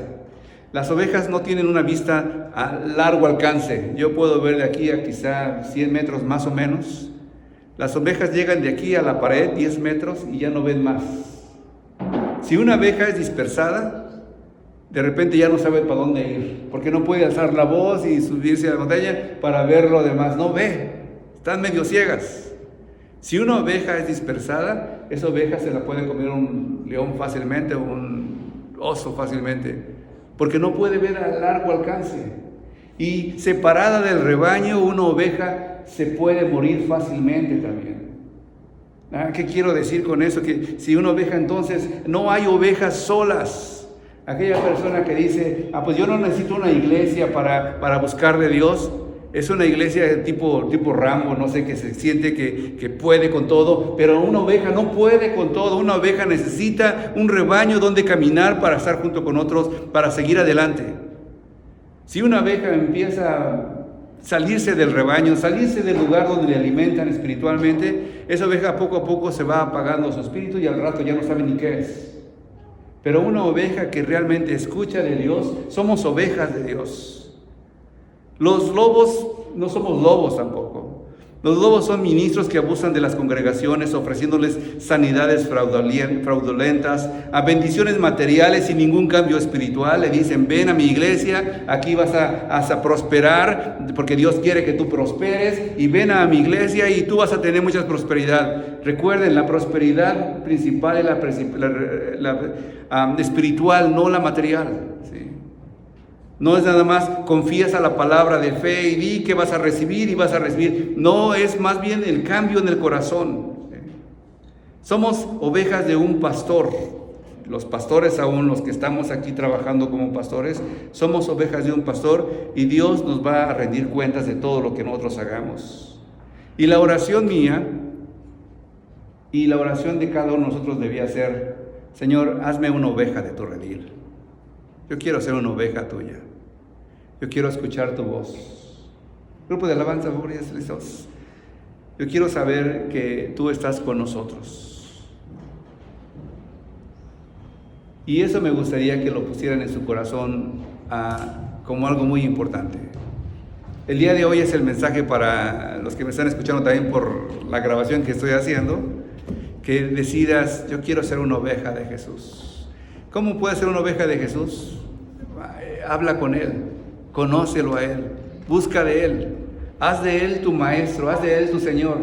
Las ovejas no tienen una vista a largo alcance. Yo puedo ver de aquí a quizá 100 metros más o menos. Las ovejas llegan de aquí a la pared 10 metros y ya no ven más. Si una oveja es dispersada, de repente ya no sabe para dónde ir, porque no puede alzar la voz y subirse a la montaña para ver lo demás. No ve, están medio ciegas. Si una oveja es dispersada, esa oveja se la puede comer un león fácilmente o un oso fácilmente, porque no puede ver a largo alcance. Y separada del rebaño, una oveja se puede morir fácilmente también. ¿Qué quiero decir con eso? Que si una oveja, entonces, no hay ovejas solas. Aquella persona que dice, pues yo no necesito una iglesia para buscar de Dios. Es una iglesia de tipo Rambo, no sé, que se siente que puede con todo, pero una oveja no puede con todo. Una oveja necesita un rebaño donde caminar para estar junto con otros, para seguir adelante. Si una oveja empieza a salirse del rebaño, salirse del lugar donde le alimentan espiritualmente, esa oveja poco a poco se va apagando su espíritu y al rato ya no sabe ni qué es. Pero una oveja que realmente escucha de Dios, somos ovejas de Dios. Los lobos no somos lobos tampoco. Los lobos son ministros que abusan de las congregaciones, ofreciéndoles sanidades fraudulentas, a bendiciones materiales sin ningún cambio espiritual. Le dicen, ven a mi iglesia, aquí vas a prosperar, porque Dios quiere que tú prosperes, y ven a mi iglesia y tú vas a tener mucha prosperidad. Recuerden, la prosperidad principal es la espiritual, no la material. ¿Sí? No es nada más confías a la palabra de fe y di que vas a recibir y vas a recibir. No, es más bien el cambio en el corazón. Somos ovejas de un pastor. Los pastores, aún los que estamos aquí trabajando como pastores, somos ovejas de un pastor y Dios nos va a rendir cuentas de todo lo que nosotros hagamos. Y la oración mía y la oración de cada uno de nosotros debía ser, Señor, hazme una oveja de tu redil. Yo quiero ser una oveja tuya. Yo quiero escuchar tu voz. Grupo de alabanza, gloria a Dios. Yo quiero saber que tú estás con nosotros. Y eso me gustaría que lo pusieran en su corazón como algo muy importante. El día de hoy es el mensaje para los que me están escuchando también por la grabación que estoy haciendo, que decidas, yo quiero ser una oveja de Jesús. ¿Cómo puedes ser una oveja de Jesús? Habla con Él, conócelo a Él, busca de Él, haz de Él tu maestro, haz de Él tu Señor.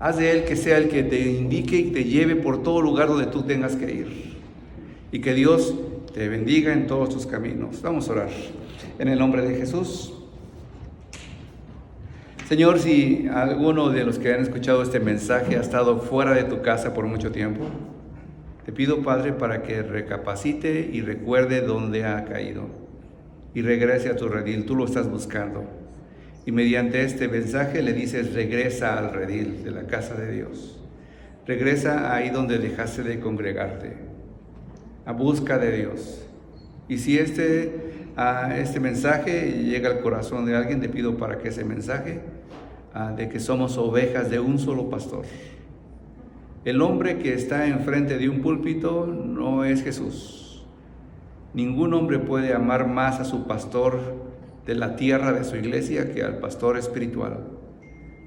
Haz de Él que sea el que te indique y te lleve por todo lugar donde tú tengas que ir. Y que Dios te bendiga en todos tus caminos. Vamos a orar. En el nombre de Jesús. Señor, si alguno de los que han escuchado este mensaje ha estado fuera de tu casa por mucho tiempo, te pido, Padre, para que recapacite y recuerde dónde ha caído y regrese a tu redil. Tú lo estás buscando. Y mediante este mensaje le dices: regresa al redil de la casa de Dios. Regresa ahí donde dejaste de congregarte, a busca de Dios. Y si este mensaje llega al corazón de alguien, te pido para que ese mensaje de que somos ovejas de un solo pastor. El hombre que está enfrente de un púlpito no es Jesús. Ningún hombre puede amar más a su pastor de la tierra de su iglesia que al pastor espiritual.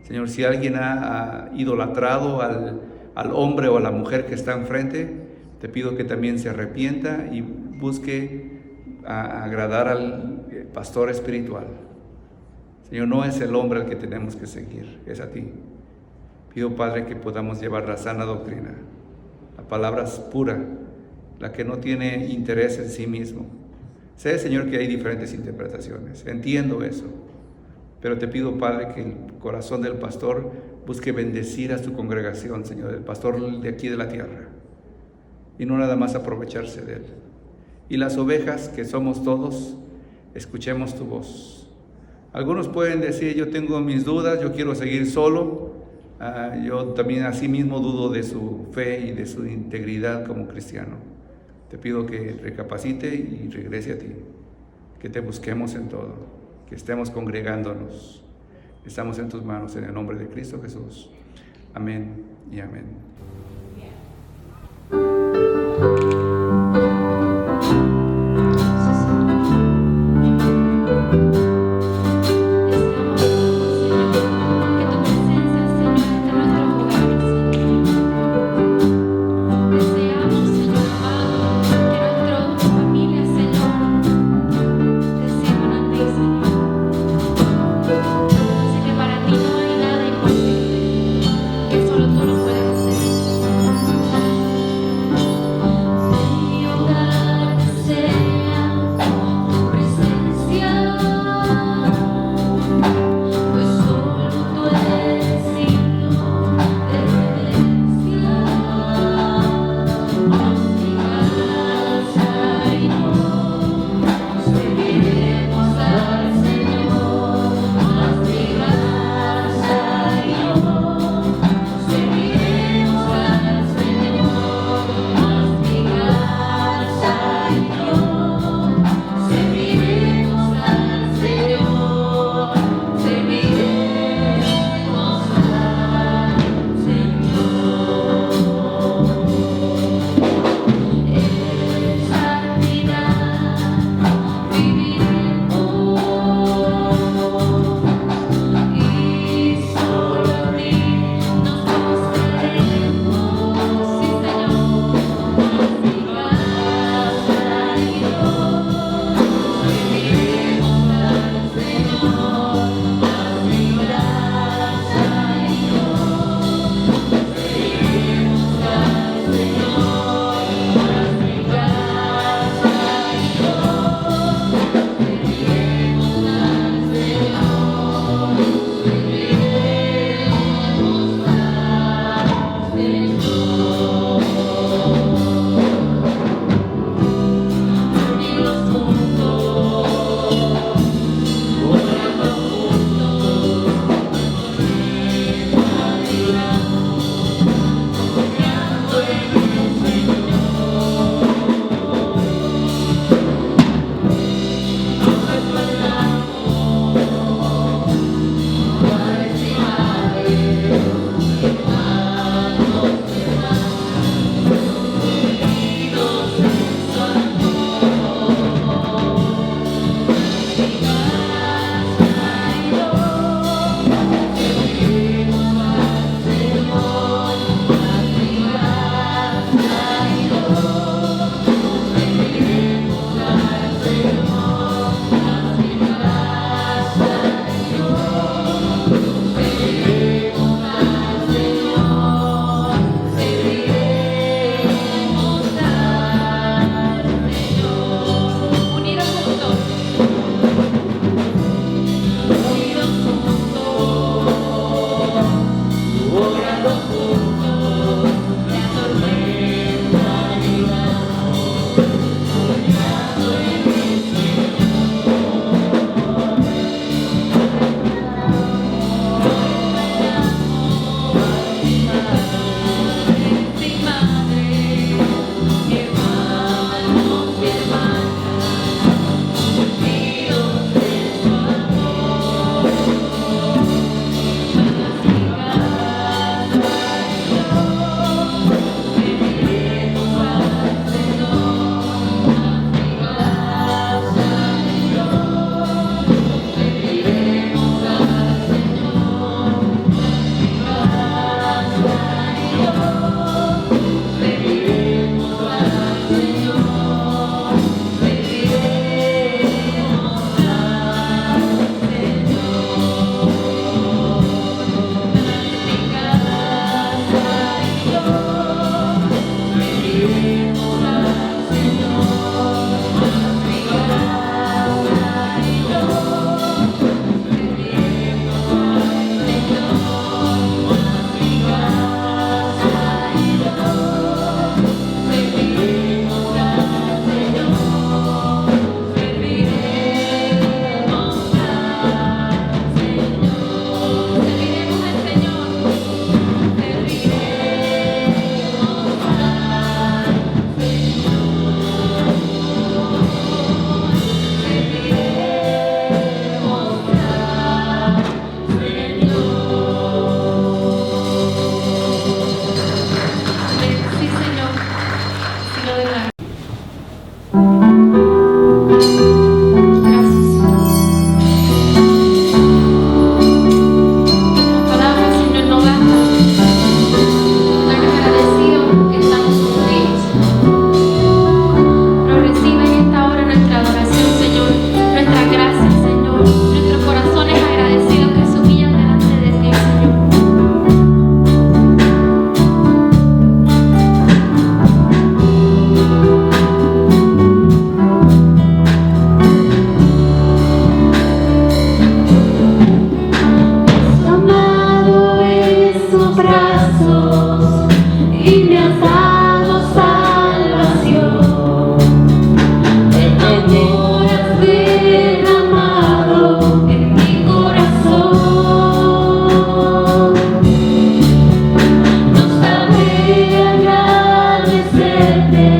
Señor, si alguien ha idolatrado al hombre o a la mujer que está enfrente, te pido que también se arrepienta y busque agradar al pastor espiritual. Señor, no es el hombre al que tenemos que seguir, es a ti. Pido, Padre, que podamos llevar la sana doctrina, la palabra pura, la que no tiene interés en sí mismo. Sé, Señor, que hay diferentes interpretaciones, entiendo eso, pero te pido, Padre, que el corazón del pastor busque bendecir a su congregación, Señor, el pastor de aquí de la tierra, y no nada más aprovecharse de él. Y las ovejas, que somos todos, escuchemos tu voz. Algunos pueden decir: yo tengo mis dudas, yo quiero seguir solo. Yo también así mismo dudo de su fe y de su integridad como cristiano. Te pido que recapacite y regrese a ti, que te busquemos en todo, que estemos congregándonos. Estamos en tus manos, en el nombre de Cristo Jesús. Amén y amén. Sé que para ti no hay nada imposible, que solo tú lo puedes hacer.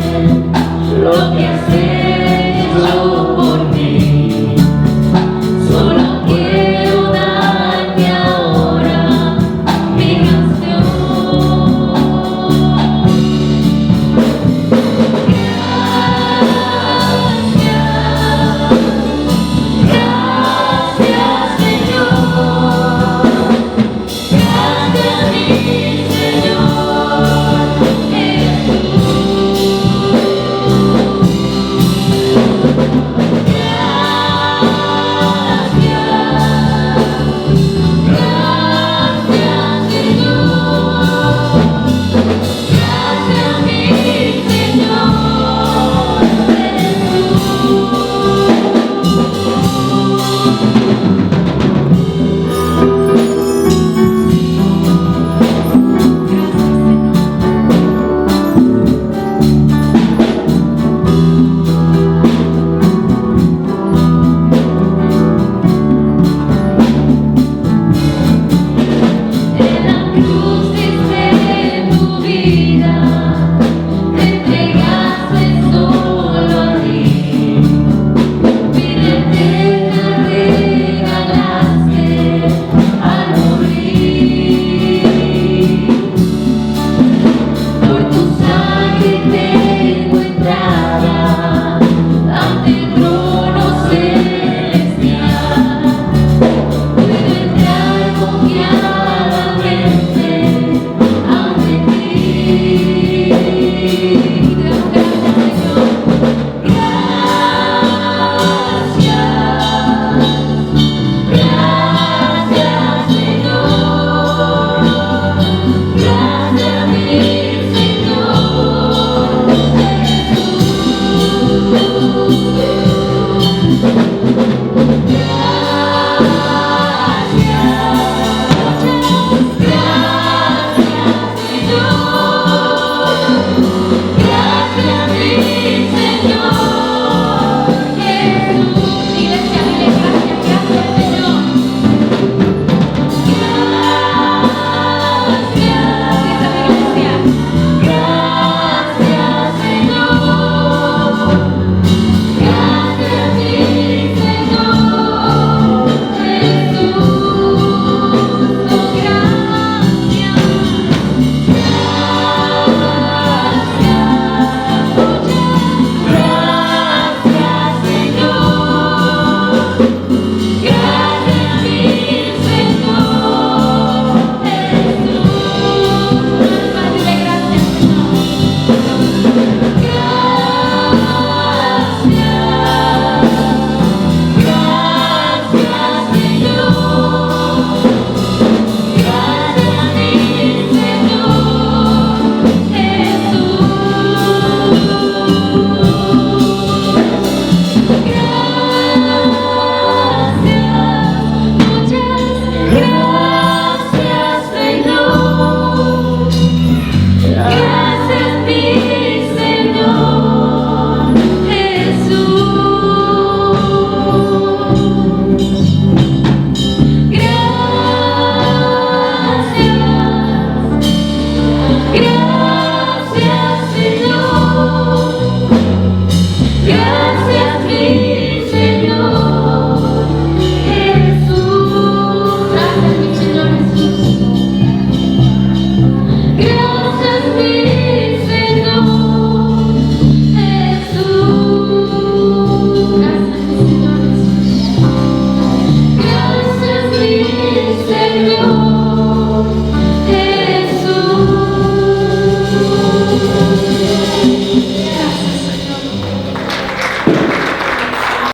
Señor.